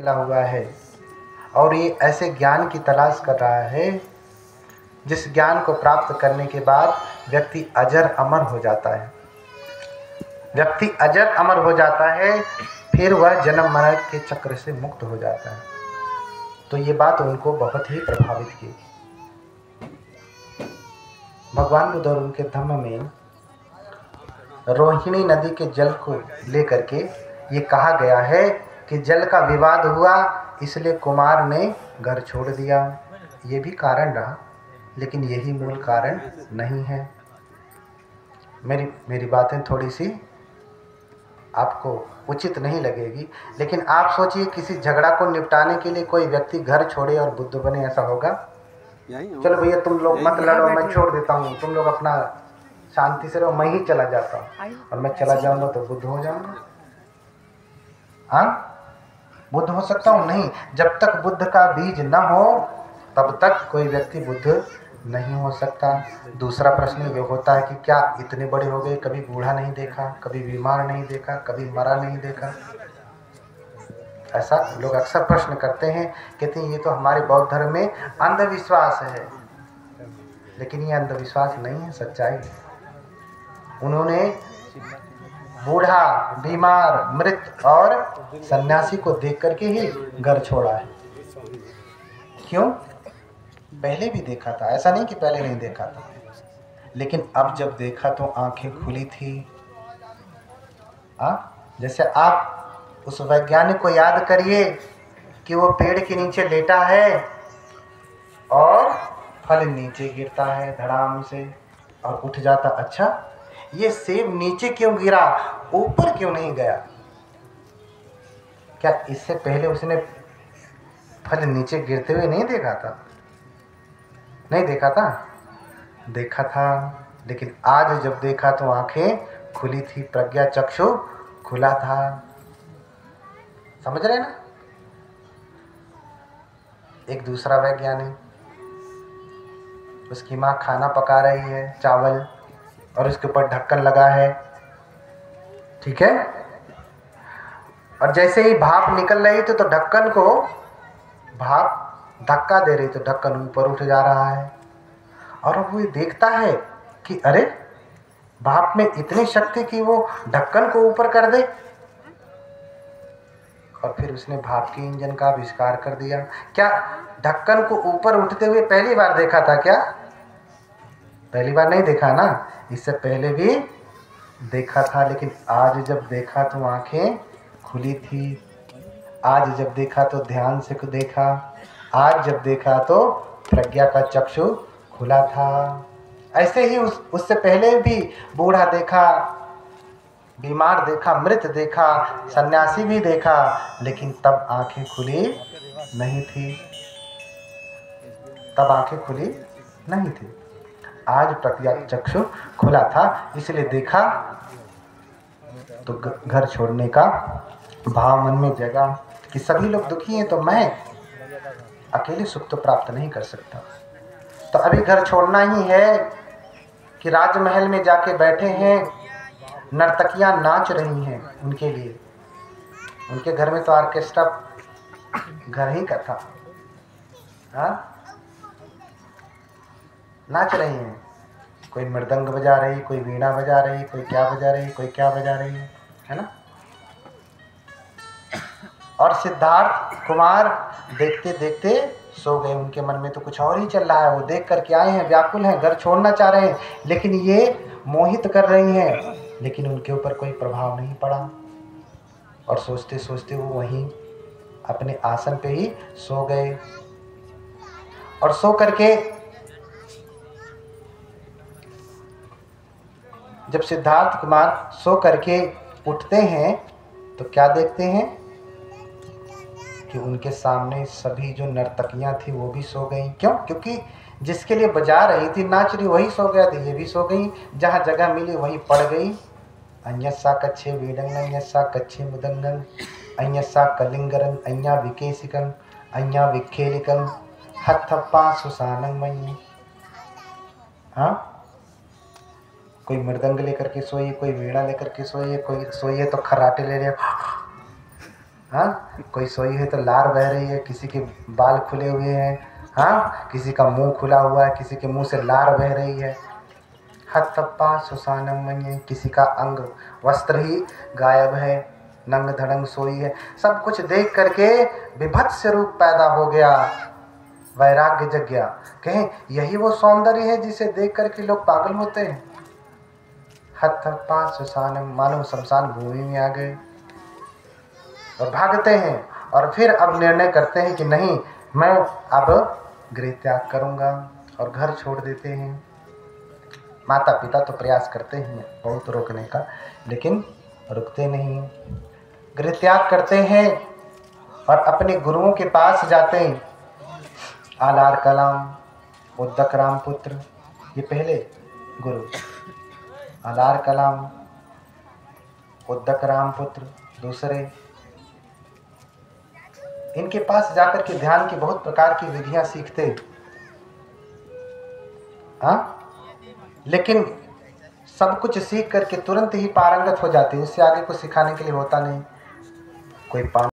मिला हुआ है और ये ऐसे ज्ञान की तलाश कर रहा है जिस ज्ञान को प्राप्त करने के बाद व्यक्ति अजर अमर हो जाता है। व्यक्ति अजर अमर हो जाता है, फिर वह जन्म मरण के चक्र से मुक्त हो जाता है। तो ये बात उनको बहुत ही प्रभावित की। भगवान बुद्ध और उनके धम्म में रोहिणी नदी के जल को लेकर के ये कहा गया है कि जल का विवाद हुआ, इसलिए कुमार ने घर छोड़ दिया। ये भी कारण रहा, लेकिन यही मूल कारण नहीं है। मेरी बातें थोड़ी सी आपको उचित नहीं लगेगी, लेकिन आप सोचिए किसी झगड़ा को निपटाने के लिए कोई व्यक्ति घर छोड़े और बुद्ध बने, ऐसा होगा? चलो भैया तुम लोग मत लड़ो, मैं छोड़ देता हूँ, तुम लोग अपना शांति से रहो, मैं ही चला जाता हूँ। और मैं चला जाऊंगा तो बुद्ध हो जाऊंगा? हाँ, बुद्ध हो सकता हूँ? नहीं। जब तक बुद्ध का बीज न हो तब तक कोई व्यक्ति बुद्ध नहीं हो सकता। दूसरा प्रश्न ये होता है कि क्या इतने बड़े हो गए, कभी बूढ़ा नहीं देखा, कभी बीमार नहीं देखा, कभी मरा नहीं देखा? ऐसा लोग अक्सर प्रश्न करते हैं, कहते हैं ये तो हमारे बौद्ध धर्म में अंधविश्वास है। लेकिन ये अंधविश्वास नहीं है, सच्चाई है। उन्होंने बूढ़ा, बीमार, मृत और सन्यासी को देख करके ही घर छोड़ा है। क्यों? पहले भी देखा था, ऐसा नहीं कि पहले नहीं देखा था, लेकिन अब जब देखा तो आंखें खुली थी। जैसे आप उस वैज्ञानिक को याद करिए कि वो पेड़ के नीचे लेटा है और फल नीचे गिरता है धड़ाम से और उठ जाता। अच्छा, ये सेब नीचे क्यों गिरा, ऊपर क्यों नहीं गया? क्या इससे पहले उसने फल नीचे गिरते हुए नहीं देखा था? नहीं देखा था? देखा था, लेकिन आज जब देखा तो आंखें खुली थी, प्रज्ञा चक्षु खुला था। समझ रहे ना? एक दूसरा वैज्ञानिक, उसकी माँ खाना पका रही है, चावल, और उसके ऊपर ढक्कन लगा है, ठीक है? और जैसे ही भाप निकल रही थी तो ढक्कन को भाप धक्का दे रही, तो ढक्कन ऊपर उठ जा रहा है। और वो देखता है कि अरे, भाप में इतनी शक्ति कि वो ढक्कन को ऊपर कर दे। और फिर उसने भाप के इंजन का आविष्कार कर दिया। क्या ढक्कन को ऊपर उठते हुए पहली बार देखा था क्या? पहली बार नहीं देखा ना, इससे पहले भी देखा था, लेकिन आज जब देखा तो आंखें खुली थी। आज जब देखा तो ध्यान से देखा। आज जब देखा तो प्रज्ञा का चक्षु खुला था। ऐसे ही उससे पहले भी बूढ़ा देखा, बीमार देखा, मृत देखा, सन्यासी भी देखा, लेकिन तब आंखें खुली नहीं थी। तब आंखें खुली नहीं थी। आज प्रज्ञा चक्षु खुला था, इसलिए देखा तो घर छोड़ने का भाव मन में जगा कि सभी लोग दुखी हैं तो मैं अकेले सुख तो प्राप्त नहीं कर सकता। तो अभी घर छोड़ना ही है कि राजमहल में जाके बैठे हैं, नर्तकियां नाच रही हैं उनके लिए। उनके घर में तो ऑर्केस्ट्रा घर ही का था। नाच रही हैं, कोई मृदंग बजा रही, कोई वीणा बजा रही, कोई क्या बजा रही, कोई क्या बजा रही है ना? और सिद्धार्थ कुमार देखते देखते सो गए। उनके मन में तो कुछ और ही चल रहा है। वो देख करके आए हैं, व्याकुल हैं, घर छोड़ना चाह रहे हैं, लेकिन ये मोहित कर रही हैं, लेकिन उनके ऊपर कोई प्रभाव नहीं पड़ा। और सोचते सोचते वो वहीं अपने आसन पे ही सो गए। और सो करके जब सिद्धार्थ कुमार सो करके उठते हैं तो क्या देखते हैं कि उनके सामने सभी जो नर्तकियां थी वो भी सो गई। क्यों? क्योंकि जिसके लिए बजा रही थी, नाच रही, वही सो गया था, ये भी सो गई। जहाँ जगह मिली वहीं पड़ गई। अन्यस्सा कच्छे वीडंग, अन्यस्सा कच्छे मुदंगं, अन्यस्सा कलिंगरं, अन्या विकेसिकं, अन्या विखेलिकं, हथप्पा सुसानंग मई। हाँ, कोई मृदंग लेकर के सोई, कोई वीणा लेकर के सोई, कोई सोई तो खर्राटे ले लिया, हाँ, कोई सोई है तो लार बह रही है, किसी के बाल खुले हुए हैं, हाँ, किसी का मुंह खुला हुआ है, किसी के मुंह से लार बह रही है। हथप्पा सुसानम मन्ये, किसी का अंग वस्त्र ही गायब है, नंग धड़ंग सोई है। सब कुछ देख करके विभत्स रूप पैदा हो गया, वैराग्य जग गया। कहें यही वो सौंदर्य है जिसे देख करके लोग पागल होते हैं। हथप्पा सुसानम, मानो शमशान भूमि में आ गए और भागते हैं, और फिर अब निर्णय करते हैं कि नहीं, मैं अब गृह त्याग करूंगा, और घर छोड़ देते हैं। माता पिता तो प्रयास करते हैं बहुत रोकने का, लेकिन रुकते नहीं। गृह त्याग करते हैं और अपने गुरुओं के पास जाते हैं। आलार कलाम, उद्दक राम पुत्र, ये पहले गुरु। आलार कलाम, उद्दक राम पुत्र दूसरे। इनके पास जाकर के ध्यान की बहुत प्रकार की विधियां सीखते, हाँ, लेकिन सब कुछ सीख करके तुरंत ही पारंगत हो जाते, उससे आगे कुछ सिखाने के लिए होता नहीं। कोई